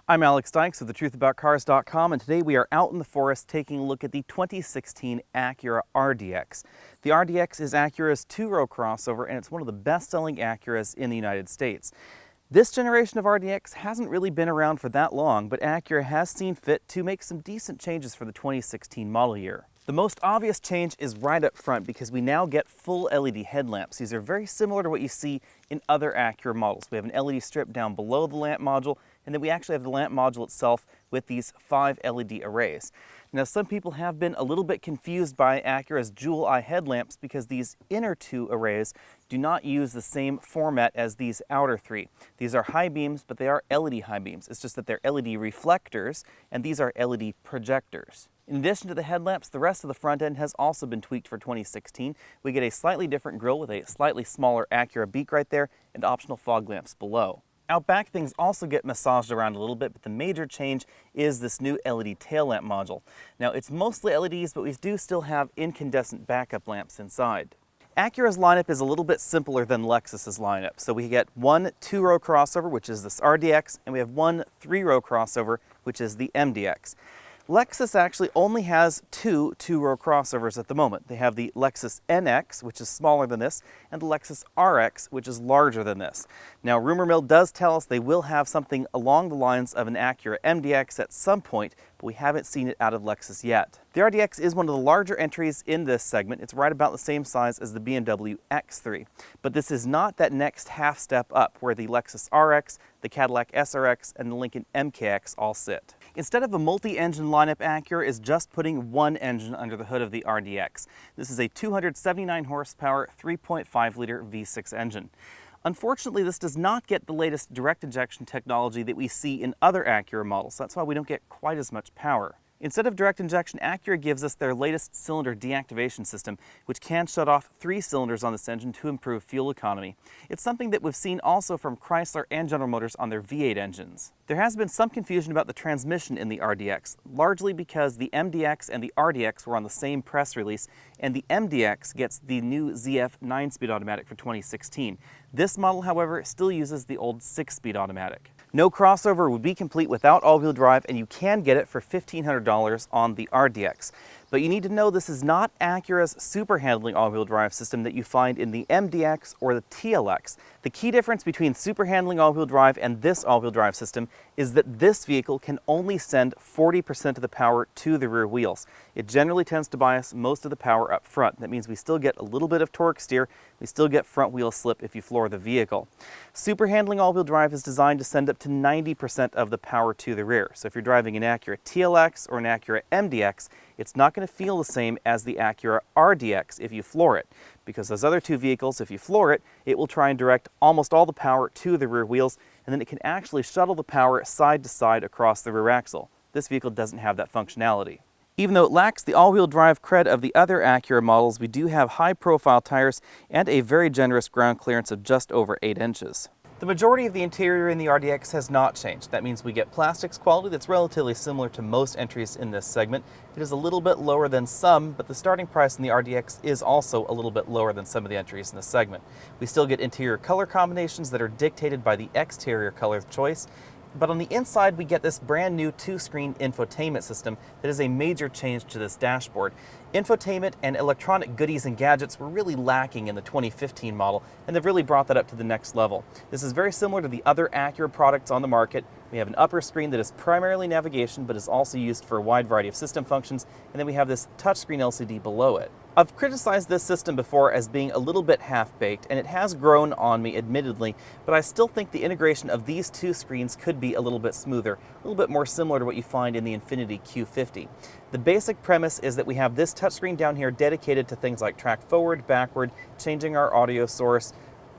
I'm Alex Dykes with thetruthaboutcars.com, and today we are out in the forest taking a look at the 2016 Acura RDX. The RDX is Acura's two-row crossover, and it's one of the best-selling Acuras in the United States. This generation of RDX hasn't really been around for that long, but Acura has seen fit to make some decent changes for the 2016 model year. The most obvious change is right up front because we now get full LED headlamps. These are very similar to what you see in other Acura models. We have an LED strip down below the lamp module, and then we actually have the lamp module itself with these 5 LED arrays. Now, some people have been a little bit confused by Acura's Jewel Eye headlamps because these inner 2 arrays do not use the same format as these outer 3. These are high beams, but they are LED high beams. It's just that they're LED reflectors, and these are LED projectors. In addition to the headlamps, the rest of the front end has also been tweaked for 2016. We get a slightly different grille with a slightly smaller Acura beak right there and optional fog lamps below. Out back, things also get massaged around a little bit, but the major change is this new LED tail lamp module. Now, it's mostly LEDs, but we do still have incandescent backup lamps inside. Acura's lineup is a little bit simpler than Lexus's lineup. So we get one 2-row crossover, which is this RDX, and we have one 3-row crossover, which is the MDX. Lexus actually only has 2 2-row crossovers at the moment. They have the Lexus NX, which is smaller than this, and the Lexus RX, which is larger than this. Now, rumor mill does tell us they will have something along the lines of an Acura MDX at some point, but we haven't seen it out of Lexus yet. The RDX is one of the larger entries in this segment. It's right about the same size as the BMW X3. But this is not that next half step up where the Lexus RX, the Cadillac SRX, and the Lincoln MKX all sit. Instead of a multi-engine lineup, Acura is just putting one engine under the hood of the RDX. This is a 279 horsepower, 3.5-liter V6 engine. Unfortunately, this does not get the latest direct injection technology that we see in other Acura models. That's why we don't get quite as much power. Instead of direct injection, Acura gives us their latest cylinder deactivation system, which can shut off 3 cylinders on this engine to improve fuel economy. It's something that we've seen also from Chrysler and General Motors on their V8 engines. There has been some confusion about the transmission in the RDX, largely because the MDX and the RDX were on the same press release, and the MDX gets the new ZF 9-speed automatic for 2016. This model, however, still uses the old 6-speed automatic. No crossover would be complete without all-wheel drive, and you can get it for $1,500 on the RDX. But you need to know this is not Acura's super handling all-wheel drive system that you find in the MDX or the TLX. The key difference between super handling all-wheel drive and this all-wheel drive system is that this vehicle can only send 40% of the power to the rear wheels. It generally tends to bias most of the power up front. That means we still get a little bit of torque steer, we still get front wheel slip if you floor the vehicle. Super handling all-wheel drive is designed to send up to 90% of the power to the rear. So if you're driving an Acura TLX or an Acura MDX, it's not going to feel the same as the Acura RDX if you floor it, because those other 2 vehicles, if you floor it, it will try and direct almost all the power to the rear wheels, and then it can actually shuttle the power side to side across the rear axle. This vehicle doesn't have that functionality. Even though it lacks the all-wheel drive cred of the other Acura models, we do have high-profile tires and a very generous ground clearance of just over 8 inches. The majority of the interior in the RDX has not changed. That means we get plastics quality that's relatively similar to most entries in this segment. It is a little bit lower than some, but the starting price in the RDX is also a little bit lower than some of the entries in this segment. We still get interior color combinations that are dictated by the exterior color of choice, but on the inside we get this brand new 2-screen infotainment system that is a major change to this dashboard. Infotainment and electronic goodies and gadgets were really lacking in the 2015 model, and they've really brought that up to the next level. This is very similar to the other Acura products on the market. We have an upper screen that is primarily navigation but is also used for a wide variety of system functions, and then we have this touchscreen LCD below it. I've criticized this system before as being a little bit half-baked, and it has grown on me admittedly, but I still think the integration of these 2 screens could be a little bit smoother, a little bit more similar to what you find in the Infiniti Q50. The basic premise is that we have this touchscreen down here dedicated to things like track forward, backward, changing our audio source,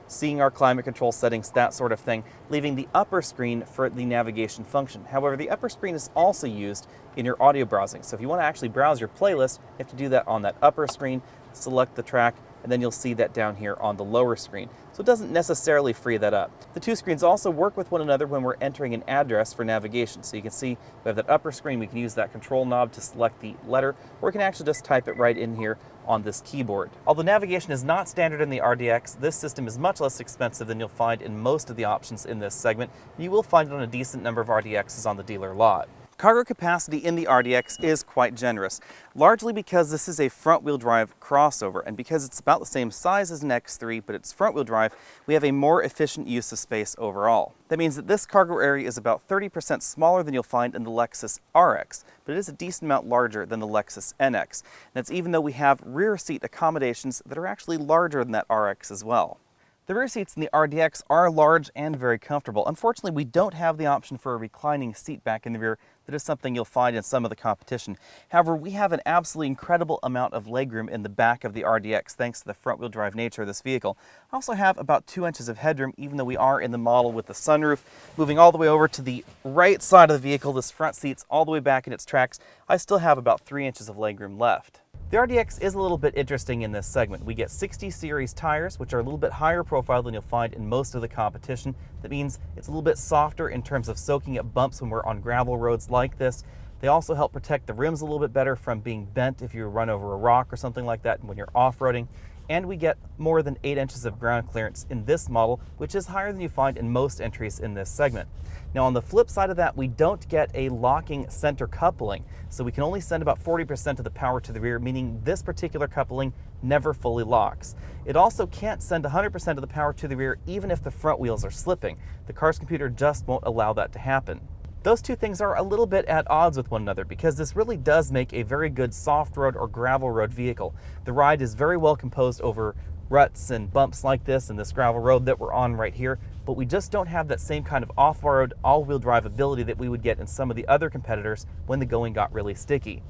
seeing our climate control settings, that sort of thing, leaving the upper screen for the navigation function. However, the upper screen is also used in your audio browsing. So if you want to actually browse your playlist, you have to do that on that upper screen, select the track, and then you'll see that down here on the lower screen. So it doesn't necessarily free that up. The two screens also work with one another when we're entering an address for navigation. So you can see we have that upper screen, we can use that control knob to select the letter, or we can actually just type it right in here on this keyboard. Although navigation is not standard in the RDX, this system is much less expensive than you'll find in most of the options in this segment. You will find it on a decent number of RDXs on the dealer lot. Cargo capacity in the RDX is quite generous, largely because this is a front-wheel drive crossover, and because it's about the same size as an X3, but it's front-wheel drive, we have a more efficient use of space overall. That means that this cargo area is about 30% smaller than you'll find in the Lexus RX, but it is a decent amount larger than the Lexus NX. And that's even though we have rear seat accommodations that are actually larger than that RX as well. The rear seats in the RDX are large and very comfortable. Unfortunately, we don't have the option for a reclining seat back in the rear. That is something you'll find in some of the competition. However, we have an absolutely incredible amount of legroom in the back of the RDX thanks to the front-wheel drive nature of this vehicle. I also have about 2 inches of headroom, even though we are in the model with the sunroof. Moving all the way over to the right side of the vehicle, this front seat's all the way back in its tracks, I still have about 3 inches of legroom left. The RDX is a little bit interesting in this segment. We get 60 series tires, which are a little bit higher profile than you'll find in most of the competition. That means it's a little bit softer in terms of soaking up bumps when we're on gravel roads like this. They also help protect the rims a little bit better from being bent if you run over a rock or something like that when you're off-roading. And we get more than 8 inches of ground clearance in this model, which is higher than you find in most entries in this segment. Now on the flip side of that, we don't get a locking center coupling, so we can only send about 40% of the power to the rear, meaning this particular coupling never fully locks. It also can't send 100% of the power to the rear even if the front wheels are slipping. The car's computer just won't allow that to happen. Those two things are a little bit at odds with one another because this really does make a very good soft road or gravel road vehicle. The ride is very well composed over ruts and bumps like this and this gravel road that we're on right here, but we just don't have that same kind of off-road all-wheel drive ability that we would get in some of the other competitors when the going got really sticky.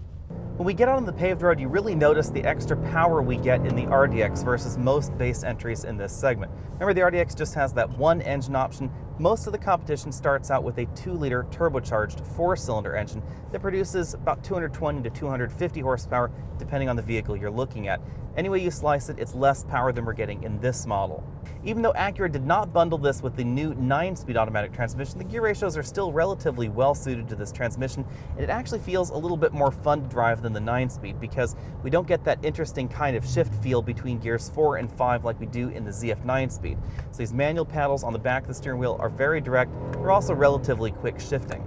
When we get out on the paved road, you really notice the extra power we get in the RDX versus most base entries in this segment. Remember, the RDX just has that one engine option. Most of the competition starts out with a 2-liter turbocharged 4-cylinder engine that produces about 220 to 250 horsepower, depending on the vehicle you're looking at. Any way you slice it, it's less power than we're getting in this model. Even though Acura did not bundle this with the new 9-speed automatic transmission, the gear ratios are still relatively well suited to this transmission, and it actually feels a little bit more fun to drive than the 9-speed because we don't get that interesting kind of shift feel between gears 4 and 5 like we do in the ZF 9-speed. So these manual paddles on the back of the steering wheel are very direct. They're also relatively quick shifting.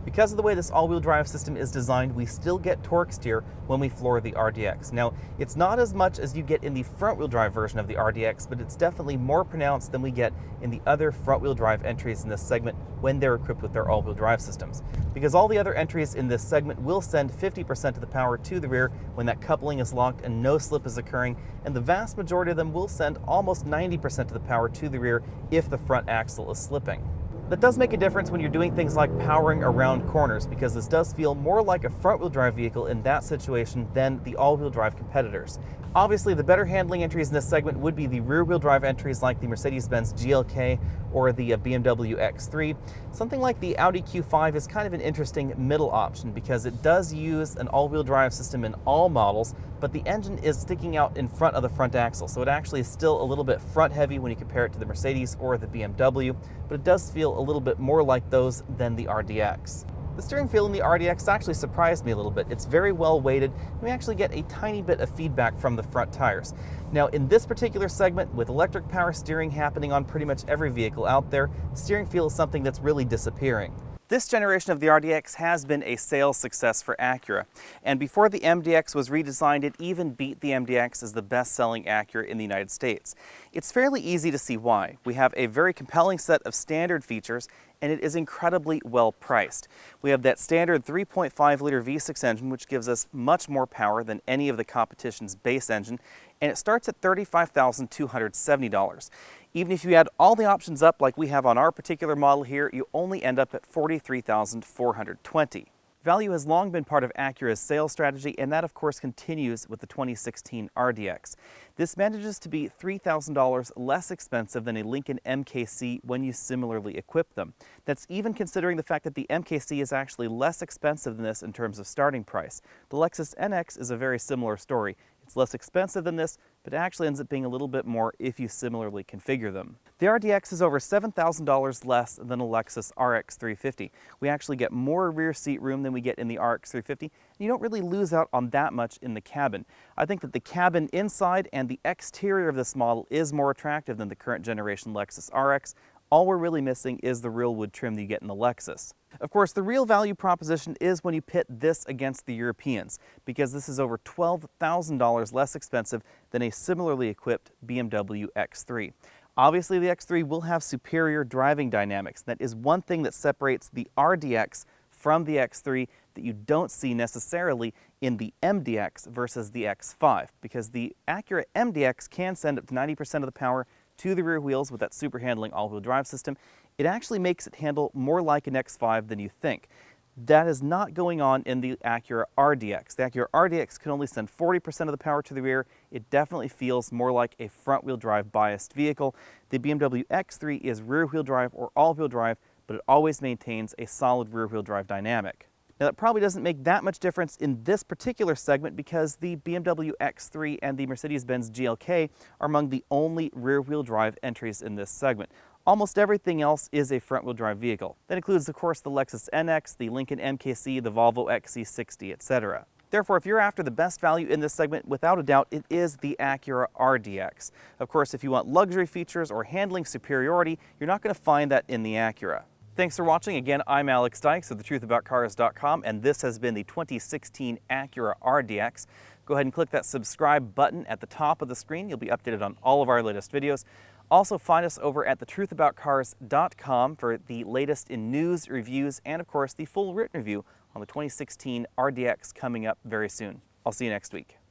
Because of the way this all-wheel drive system is designed, we still get torque steer when we floor the RDX. Now, it's not as much as you get in the front-wheel drive version of the RDX, but it's definitely more pronounced than we get in the other front-wheel drive entries in this segment when they're equipped with their all-wheel drive systems. Because all the other entries in this segment will send 50% of the power to the rear when that coupling is locked and no slip is occurring, and the vast majority of them will send almost 90% of the power to the rear if the front axle is slipping. That does make a difference when you're doing things like powering around corners, because this does feel more like a front-wheel drive vehicle in that situation than the all-wheel drive competitors. Obviously, the better handling entries in this segment would be the rear-wheel drive entries like the Mercedes-Benz GLK or the BMW X3. Something like the Audi Q5 is kind of an interesting middle option because it does use an all-wheel drive system in all models, but the engine is sticking out in front of the front axle, so it actually is still a little bit front-heavy when you compare it to the Mercedes or the BMW, but it does feel a little bit more like those than the RDX. The steering feel in the RDX actually surprised me a little bit. It's very well weighted, and we actually get a tiny bit of feedback from the front tires. Now, in this particular segment, with electric power steering happening on pretty much every vehicle out there, steering feel is something that's really disappearing. This generation of the RDX has been a sales success for Acura, and before the MDX was redesigned, it even beat the MDX as the best-selling Acura in the United States. It's fairly easy to see why. We have a very compelling set of standard features, and it is incredibly well priced. We have that standard 3.5-liter V6 engine, which gives us much more power than any of the competition's base engine, and it starts at $35,270. Even if you add all the options up like we have on our particular model here, you only end up at $43,420. Value has long been part of Acura's sales strategy, and that of course continues with the 2016 RDX. This manages to be $3,000 less expensive than a Lincoln MKC when you similarly equip them. That's even considering the fact that the MKC is actually less expensive than this in terms of starting price. The Lexus NX is a very similar story. It's less expensive than this, but it actually ends up being a little bit more if you similarly configure them. The RDX is over $7,000 less than a Lexus RX 350. We actually get more rear seat room than we get in the RX 350, and you don't really lose out on that much in the cabin. I think that the cabin inside and the exterior of this model is more attractive than the current generation Lexus RX. All we're really missing is the real wood trim that you get in the Lexus. Of course, the real value proposition is when you pit this against the Europeans, because this is over $12,000 less expensive than a similarly equipped BMW X3. Obviously, the X3 will have superior driving dynamics. That is one thing that separates the RDX from the X3 that you don't see necessarily in the MDX versus the X5, because the Acura MDX can send up to 90% of the power to the rear wheels with that super handling all-wheel drive system. It actually makes it handle more like an X5 than you think. That is not going on in the Acura RDX. The Acura RDX can only send 40% of the power to the rear. It definitely feels more like a front-wheel drive biased vehicle. The BMW X3 is rear-wheel drive or all-wheel drive, but it always maintains a solid rear-wheel drive dynamic. Now, that probably doesn't make that much difference in this particular segment because the BMW X3 and the Mercedes-Benz GLK are among the only rear-wheel drive entries in this segment. Almost everything else is a front-wheel drive vehicle. That includes, of course, the Lexus NX, the Lincoln MKC, the Volvo XC60, etc. Therefore, if you're after the best value in this segment, without a doubt, it is the Acura RDX. Of course, if you want luxury features or handling superiority, you're not going to find that in the Acura. Thanks for watching. Again, I'm Alex Dykes of thetruthaboutcars.com, and this has been the 2016 Acura RDX. Go ahead and click that subscribe button at the top of the screen. You'll be updated on all of our latest videos. Also, find us over at thetruthaboutcars.com for the latest in news, reviews, and of course, the full written review on the 2016 RDX coming up very soon. I'll see you next week.